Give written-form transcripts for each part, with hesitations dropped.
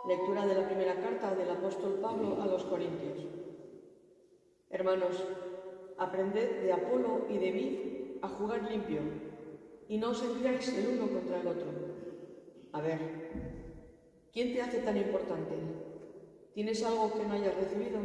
Lectura de la primera carta del apóstol Pablo a los Corintios. Hermanos, aprended de Apolo y de mí a jugar limpio, y no os enviáis el uno contra el otro. A ver, ¿quién te hace tan importante? ¿Tienes algo que no hayas recibido?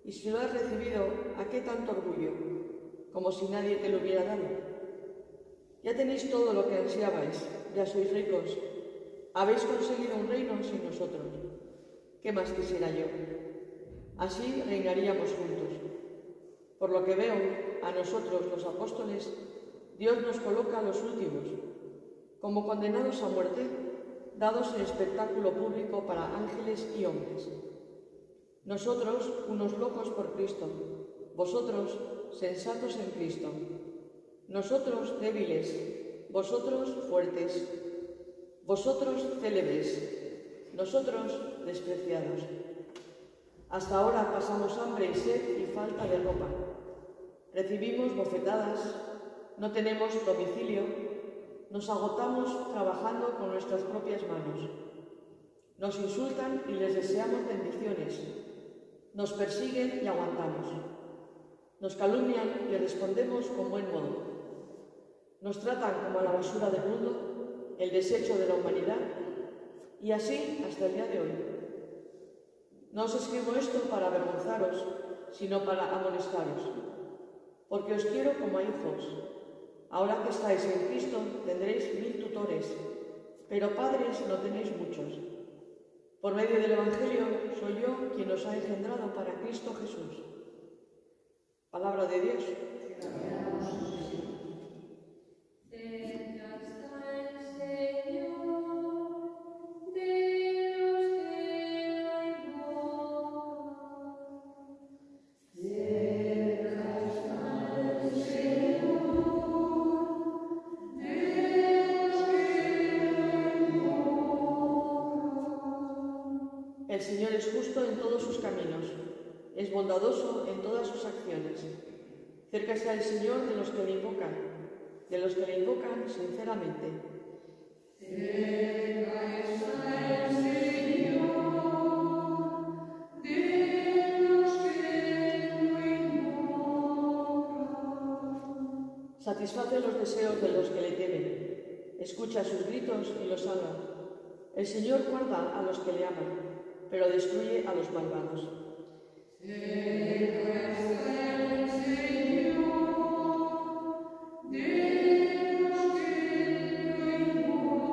Y si lo has recibido, ¿a qué tanto orgullo? Como si nadie te lo hubiera dado. Ya tenéis todo lo que ansiabais, ya sois ricos. Habéis conseguido un reino sin nosotros. ¿Qué más quisiera yo? Así reinaríamos juntos. Por lo que veo, a nosotros, los apóstoles, Dios nos coloca los últimos, como condenados a muerte, dados en espectáculo público para ángeles y hombres. Nosotros, unos locos por Cristo, vosotros, sensatos en Cristo. Nosotros, débiles, vosotros, fuertes. Vosotros, célebres, nosotros, despreciados. Hasta ahora pasamos hambre y sed y falta de ropa. Recibimos bofetadas, no tenemos domicilio, nos agotamos trabajando con nuestras propias manos. Nos insultan y les deseamos bendiciones. Nos persiguen y aguantamos. Nos calumnian y respondemos con buen modo. Nos tratan como a la basura del mundo, el desecho de la humanidad, y así hasta el día de hoy. No os escribo esto para avergonzaros, sino para amonestaros, porque os quiero como a hijos. Ahora que estáis en Cristo tendréis 1000 tutores, pero padres no tenéis muchos. Por medio del Evangelio soy yo quien os ha engendrado para Cristo Jesús. Palabra de Dios. El Señor es justo en todos sus caminos, es bondadoso en todas sus acciones. Cerca está el Señor de los que le invocan sinceramente. Cerca está el Señor de los que lo invocan. Satisface los deseos de los que le temen, escucha sus gritos y los salva. El Señor guarda a los que le aman, pero destruye a los malvados. Cerca está el Señor de los que lo invocan.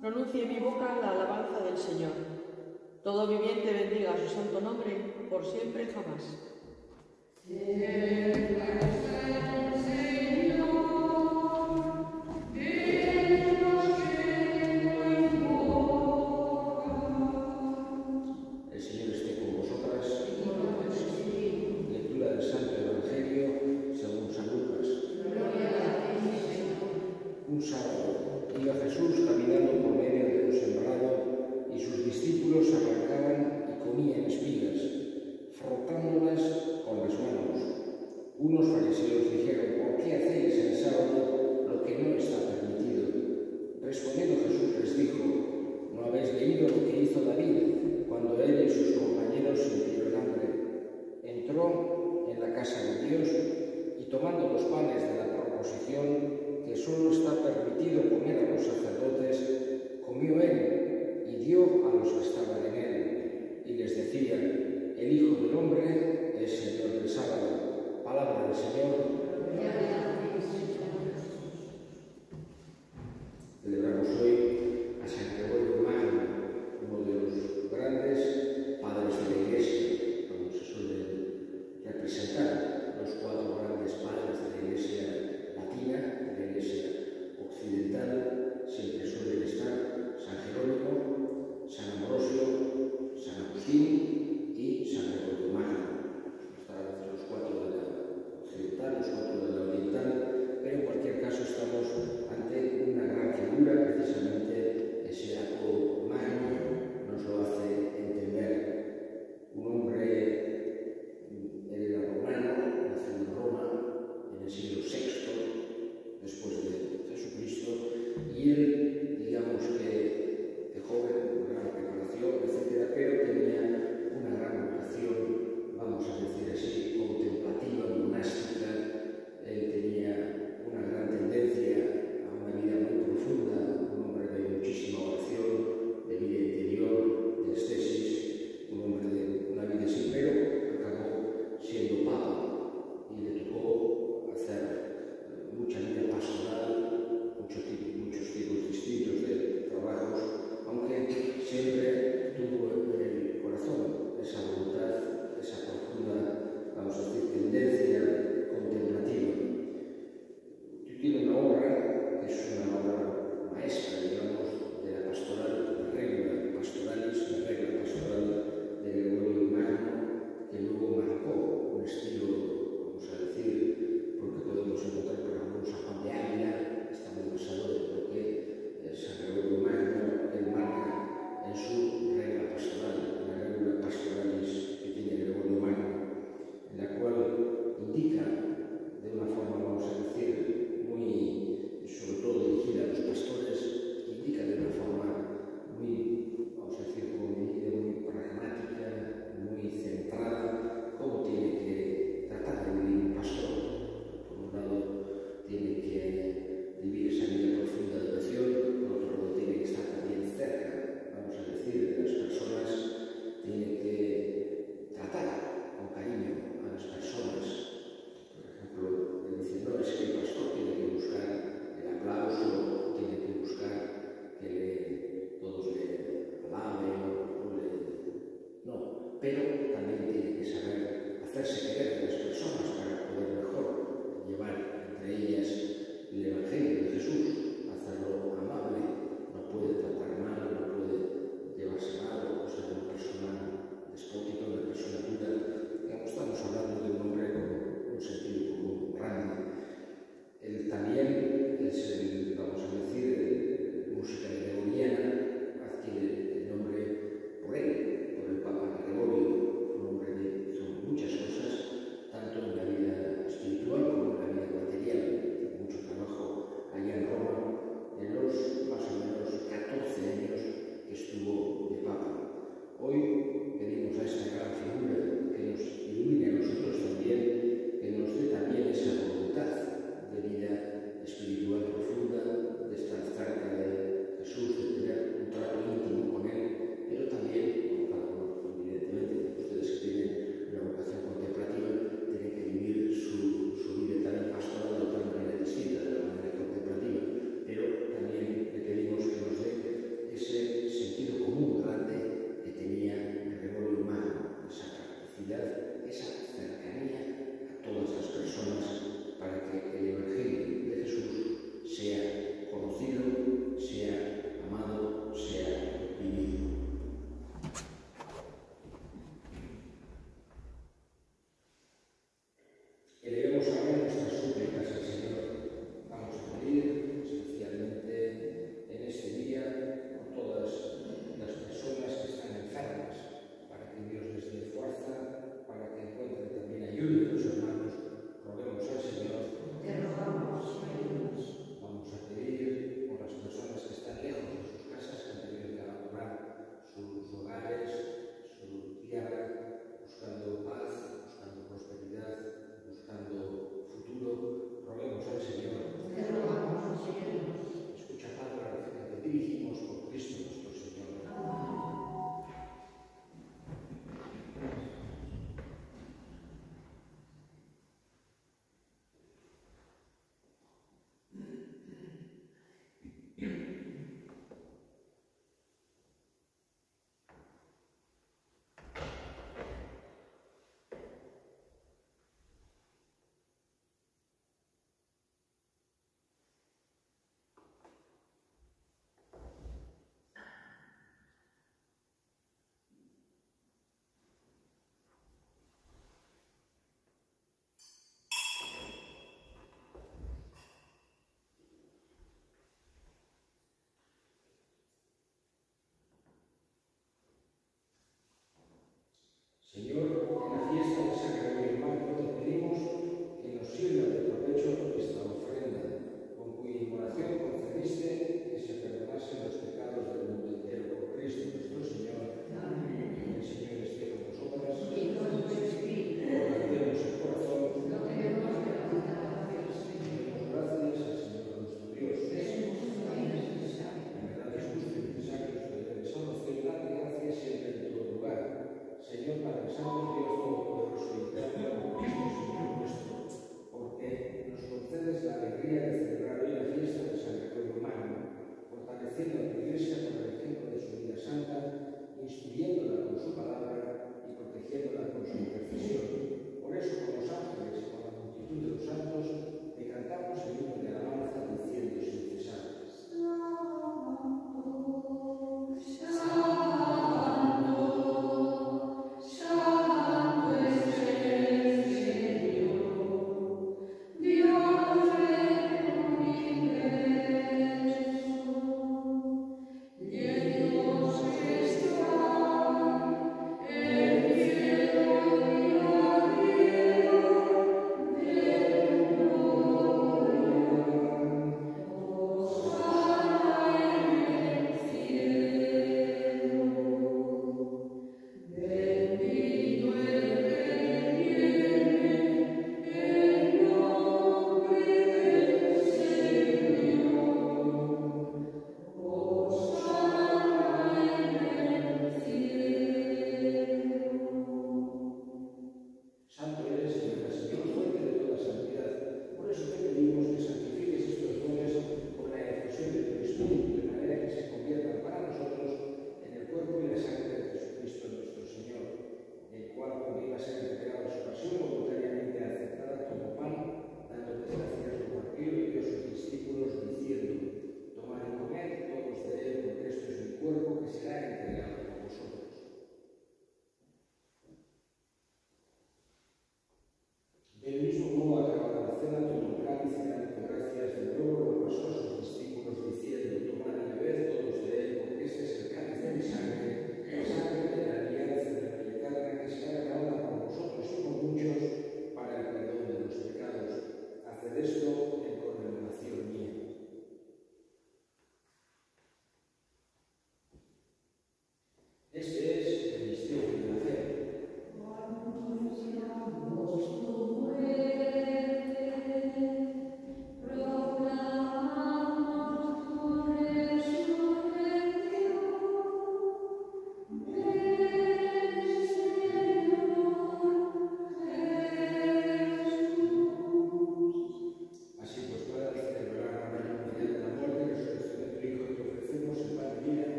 Pronuncie mi boca la alabanza del Señor. Todo viviente bendiga su santo nombre, por siempre jamás. Cerca está el Señor. Un sábado iba Jesús caminando por medio de un sembrado y sus discípulos arrancaban y comían espigas, frotándolas con las manos. Unos fariseos dijeron: ¿por qué hacéis el sábado lo que no está permitido? Respondiendo Jesús les dijo: ¿no habéis leído lo que hizo David cuando él y sus compañeros sintieron hambre? Entró en la casa de Dios y tomando los panes de la proposición, que solo está permitido comer a los sacerdotes, comió él y dio a los que estaban en él, y les decía: el Hijo del Hombre es Señor del sábado. Palabra del Señor. Celebramos hoy a San Gregorio Magno, uno de los grandes padres de la Iglesia, como se suele representar los 4 grandes padres de la Iglesia latina, de la Iglesia occidental. Siempre suelen estar San Jerónimo, San Ambrosio, San Agustín y San Gregorio Magno. Están a veces los 4 de la occidental, los 4 de la oriental,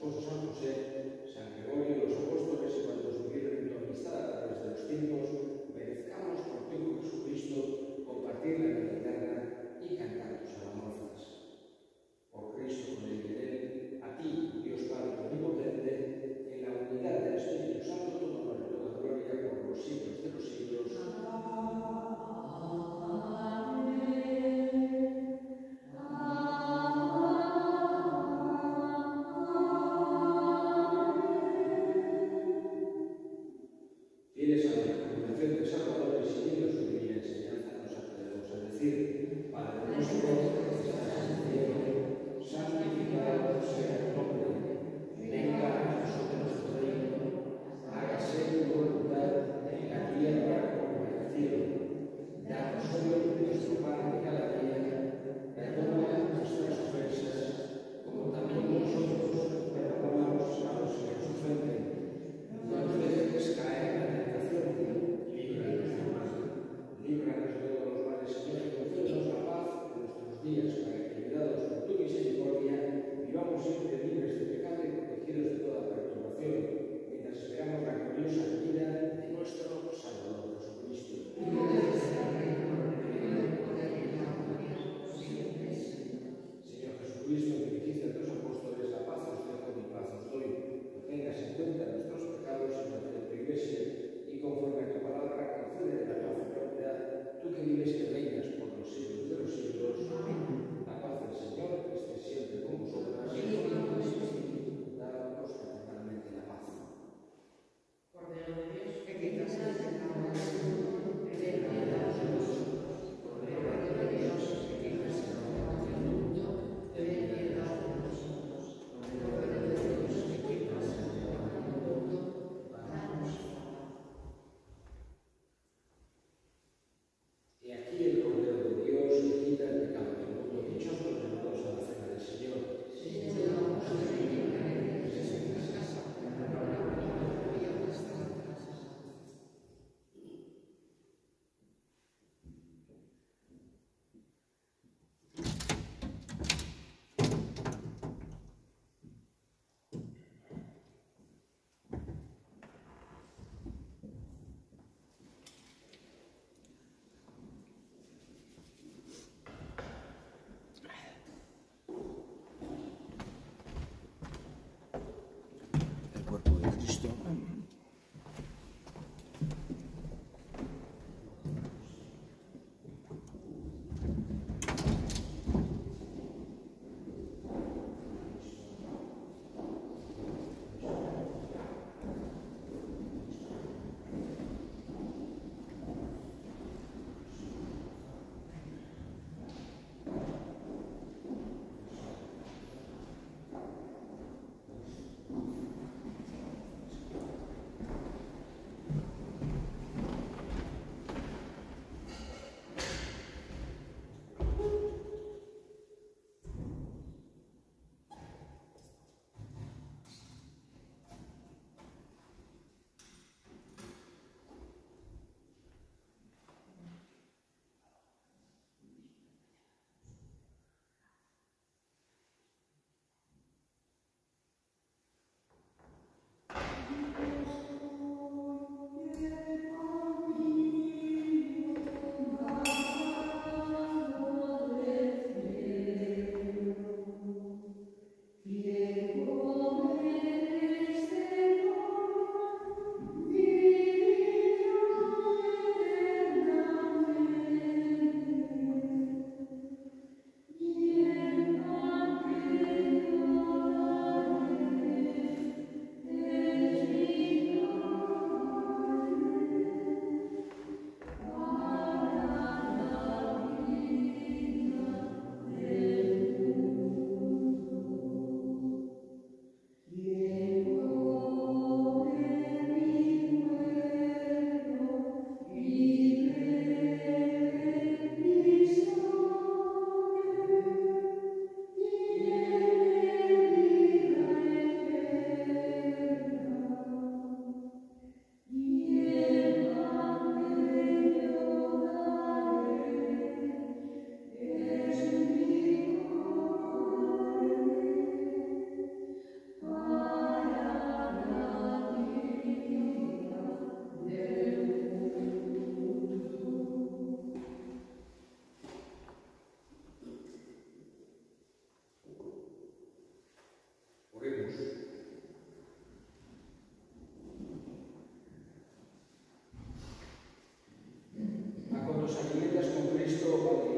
esposo San José, San Gregorio y los apóstoles y cuantos vivieron en tu amistad a través de los tiempos, merezcamos por tu Hijo Jesucristo compartir la vida eterna y cantar tus alabanzas. Por Cristo, con el y en él, a ti, Dios Padre omnipotente, en la unidad del Espíritu Santo, todo honor y toda gloria por los siglos de los siglos.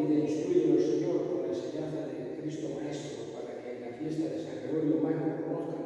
vida instrúyenos, Señor, con la enseñanza de Cristo Maestro, para que en la fiesta de San Gregorio Magno conozcan